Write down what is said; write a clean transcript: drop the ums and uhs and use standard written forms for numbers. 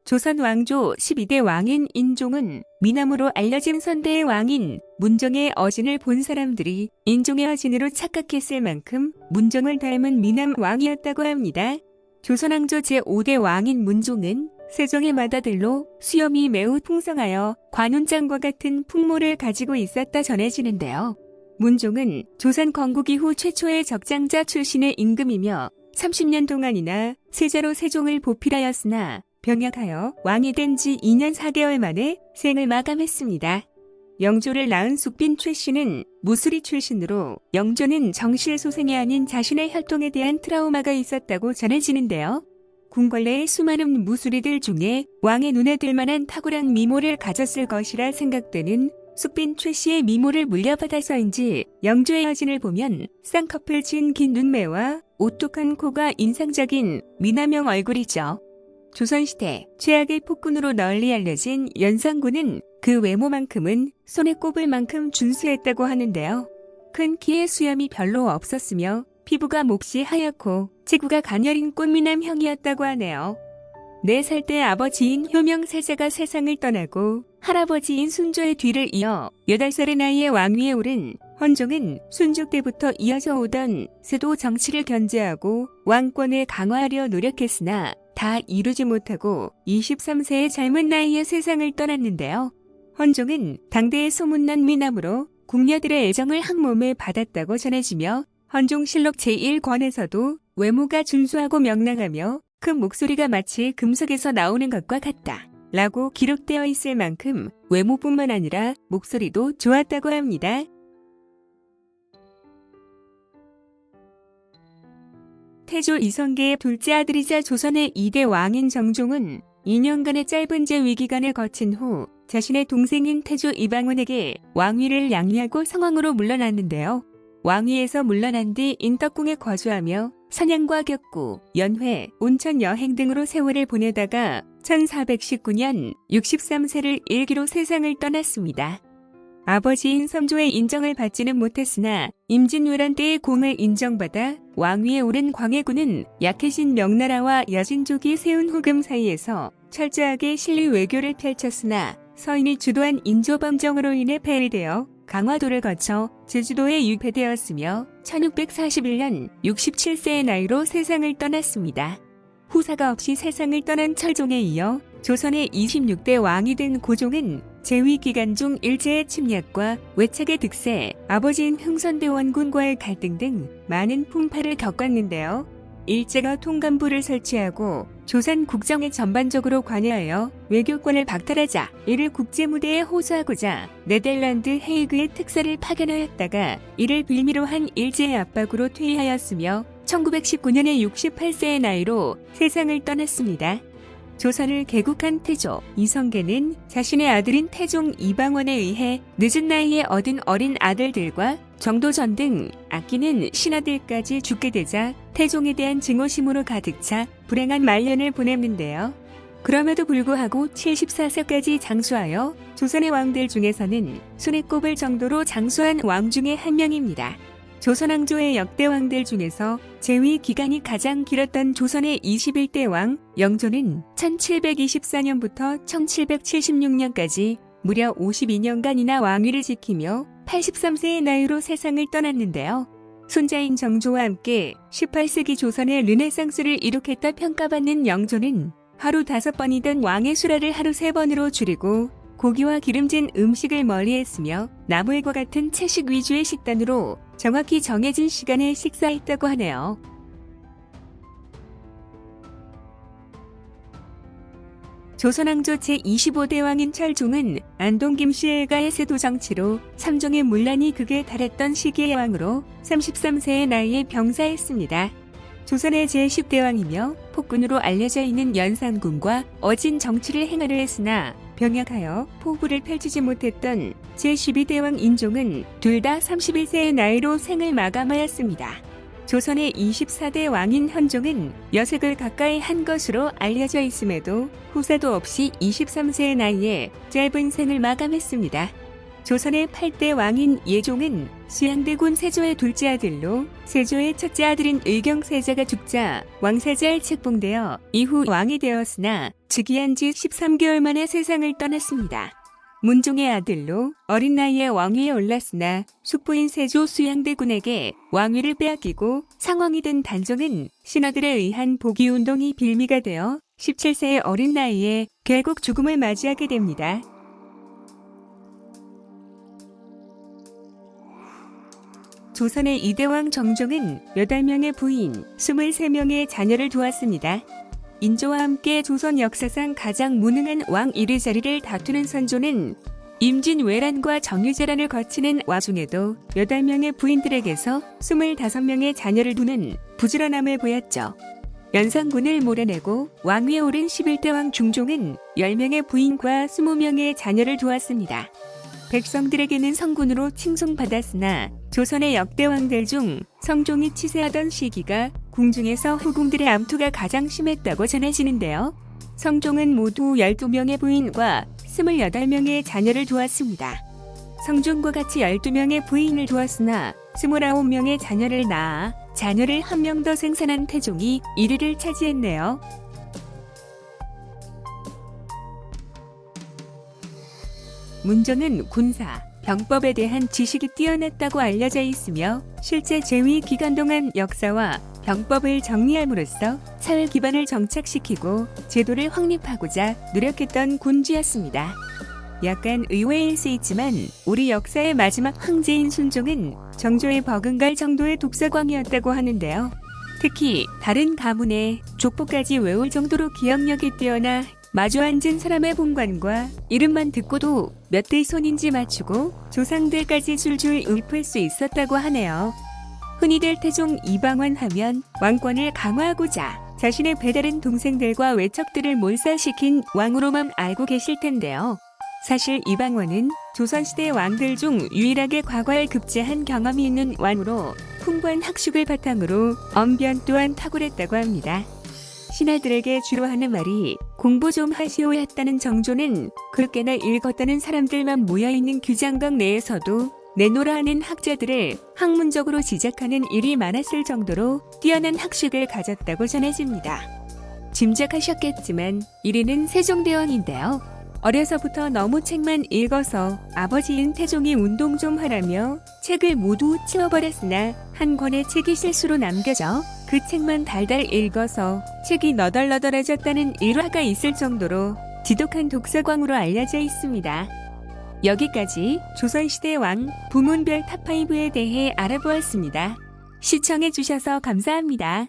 조선 왕조 12대 왕인 인종은 미남으로 알려진 선대의 왕인 문종의 어진을 본 사람들이 인종의 어진으로 착각했을 만큼 문종을 닮은 미남 왕이었다고 합니다. 조선 왕조 제5대 왕인 문종은 세종의 맏아들로 수염이 매우 풍성하여 관운장과 같은 풍모를 가지고 있었다 전해지는데요. 문종은 조선 건국 이후 최초의 적장자 출신의 임금이며 30년 동안이나 세자로 세종을 보필하였으나 병약하여 왕이 된 지 2년 4개월 만에 생을 마감했습니다. 영조를 낳은 숙빈 최씨는 무술이 출신으로 영조는 정실소생이 아닌 자신의 혈통에 대한 트라우마가 있었다고 전해지는데요. 궁궐 내의 수많은 무술이들 중에 왕의 눈에 들만한 탁월한 미모를 가졌을 것이라 생각되는 숙빈 최씨의 미모를 물려받아서인지 영조의 여진을 보면 쌍꺼풀 진 긴 눈매와 오똑한 코가 인상적인 미남형 얼굴이죠. 조선시대 최악의 폭군으로 널리 알려진 연산군은 그 외모만큼은 손에 꼽을 만큼 준수했다고 하는데요. 큰 키에 수염이 별로 없었으며 피부가 몹시 하얗고 체구가 가녀린 꽃미남형이었다고 하네요. 4살 때 아버지인 효명세자가 세상을 떠나고 할아버지인 순조의 뒤를 이어 8살의 나이에 왕위에 오른 헌종은 순조 때부터 이어져 오던 세도 정치를 견제하고 왕권을 강화하려 노력했으나 다 이루지 못하고 23세의 젊은 나이에 세상을 떠났는데요. 헌종은 당대의 소문난 미남으로 궁녀들의 애정을 한몸에 받았다고 전해지며 헌종실록 제1권에서도 외모가 준수하고 명랑하며 큰 목소리가 마치 금속에서 나오는 것과 같다 라고 기록되어 있을 만큼 외모뿐만 아니라 목소리도 좋았다고 합니다. 태조 이성계의 둘째 아들이자 조선의 2대 왕인 정종은 2년간의 짧은 재위기간을 거친 후 자신의 동생인 태조 이방원에게 왕위를 양리하고 성왕으로 물러났는데요. 왕위에서 물러난 뒤 인덕궁에 거주하며 사냥과 격구, 연회, 온천 여행 등으로 세월을 보내다가 1419년 63세를 일기로 세상을 떠났습니다. 아버지인 섬조의 인정을 받지는 못했으나 임진왜란 때의 공을 인정받아 왕위에 오른 광해군은 약해진 명나라와 여진족이 세운 후금 사이에서 철저하게 실리 외교를 펼쳤으나 서인이 주도한 인조범정으로 인해 폐위되어 강화도를 거쳐 제주도에 유폐되었으며 1641년 67세의 나이로 세상을 떠났습니다. 후사가 없이 세상을 떠난 철종에 이어 조선의 26대 왕이 된 고종은 재위 기간 중 일제의 침략과 외척의 득세, 아버지인 흥선대원군과의 갈등 등 많은 풍파를 겪었는데요. 일제가 통감부를 설치하고 조선 국정에 전반적으로 관여하여 외교권을 박탈하자 이를 국제무대에 호소하고자 네덜란드 헤이그의 특사를 파견하였다가 이를 빌미로 한 일제의 압박으로 퇴위하였으며 1919년에 68세의 나이로 세상을 떠났습니다. 조선을 개국한 태조 이성계는 자신의 아들인 태종 이방원에 의해 늦은 나이에 얻은 어린 아들들과 정도전 등 아끼는 신하들까지 죽게 되자 태종에 대한 증오심으로 가득 차 불행한 말년을 보냈는데요. 그럼에도 불구하고 74세까지 장수하여 조선의 왕들 중에서는 손에 꼽을 정도로 장수한 왕 중에 한 명입니다. 조선왕조의 역대 왕들 중에서 재위 기간이 가장 길었던 조선의 21대 왕 영조는 1724년부터 1776년까지 무려 52년간이나 왕위를 지키며 83세의 나이로 세상을 떠났는데요. 손자인 정조와 함께 18세기 조선의 르네상스를 이룩했다 평가받는 영조는 하루 5번이던 왕의 수라를 하루 3번으로 줄이고 고기와 기름진 음식을 멀리했으며 나물과 같은 채식 위주의 식단으로 정확히 정해진 시간에 식사했다고 하네요. 조선왕조 제25대 왕인 철종은 안동 김씨의 일가의 세도 정치로 삼종의 문란이 극에 달했던 시기의 왕으로 33세의 나이에 병사했습니다. 조선의 제10대 왕이며 폭군으로 알려져 있는 연산군과 어진 정치를 행하려 했으나 병약하여 포부를 펼치지 못했던 제12대 왕 인종은 둘 다 31세의 나이로 생을 마감하였습니다. 조선의 24대 왕인 현종은 여색을 가까이 한 것으로 알려져 있음에도 후사도 없이 23세의 나이에 짧은 생을 마감했습니다. 조선의 8대 왕인 예종은 수양대군 세조의 둘째 아들로 세조의 첫째 아들인 의경세자가 죽자 왕세자에 책봉되어 이후 왕이 되었으나 즉위한 지 13개월 만에 세상을 떠났습니다. 문종의 아들로 어린 나이에 왕위에 올랐으나 숙부인 세조 수양대군에게 왕위를 빼앗기고 상왕이 된 단종은 신하들에 의한 복위운동이 빌미가 되어 17세의 어린 나이에 결국 죽음을 맞이하게 됩니다. 조선의 2대왕 정종은 8명의 부인, 23명의 자녀를 두었습니다. 인조와 함께 조선 역사상 가장 무능한 왕 1위 자리를 다투는 선조는 임진왜란과 정유재란을 거치는 와중에도 8명의 부인들에게서 25명의 자녀를 두는 부지런함을 보였죠. 연산군을 몰아내고 왕위에 오른 11대 왕 중종은 10명의 부인과 20명의 자녀를 두었습니다. 백성들에게는 성군으로 칭송받았으나 조선의 역대 왕들 중 성종이 치세하던 시기가 궁중에서 후궁들의 암투가 가장 심했다고 전해지는데요. 성종은 모두 12명의 부인과 28명의 자녀를 두었습니다. 성종과 같이 12명의 부인을 두었으나 29명의 자녀를 낳아 자녀를 한 명 더 생산한 태종이 1위를 차지했네요. 문종은 군사, 병법에 대한 지식이 뛰어났다고 알려져 있으며 실제 재위 기간 동안 역사와 병법을 정리함으로써 사회 기반을 정착시키고 제도를 확립하고자 노력했던 군주였습니다. 약간 의외일 수 있지만 우리 역사의 마지막 황제인 순종은 정조에 버금갈 정도의 독서광이었다고 하는데요. 특히 다른 가문의 족보까지 외울 정도로 기억력이 뛰어나 마주 앉은 사람의 본관과 이름만 듣고도 몇 대 손인지 맞추고 조상들까지 줄줄 읊을 수 있었다고 하네요. 흔히들 태종 이방원 하면 왕권을 강화하고자 자신의 배다른 동생들과 외척들을 몰살시킨 왕으로만 알고 계실 텐데요. 사실 이방원은 조선시대 왕들 중 유일하게 과거에 급제한 경험이 있는 왕으로 풍부한 학식을 바탕으로 언변 또한 탁월했다고 합니다. 신하들에게 주로 하는 말이 공부 좀 하시오였다는 정조는 그렇게나 읽었다는 사람들만 모여있는 규장각 내에서도 내노라 하는 학자들을 학문적으로 지적하는 일이 많았을 정도로 뛰어난 학식을 가졌다고 전해집니다. 짐작하셨겠지만 1위는 세종대왕인데요. 어려서부터 너무 책만 읽어서 아버지인 태종이 운동 좀 하라며 책을 모두 치워버렸으나 한 권의 책이 실수로 남겨져 그 책만 달달 읽어서 책이 너덜너덜해졌다는 일화가 있을 정도로 지독한 독서광으로 알려져 있습니다. 여기까지 조선시대 왕 부문별 탑5에 대해 알아보았습니다. 시청해주셔서 감사합니다.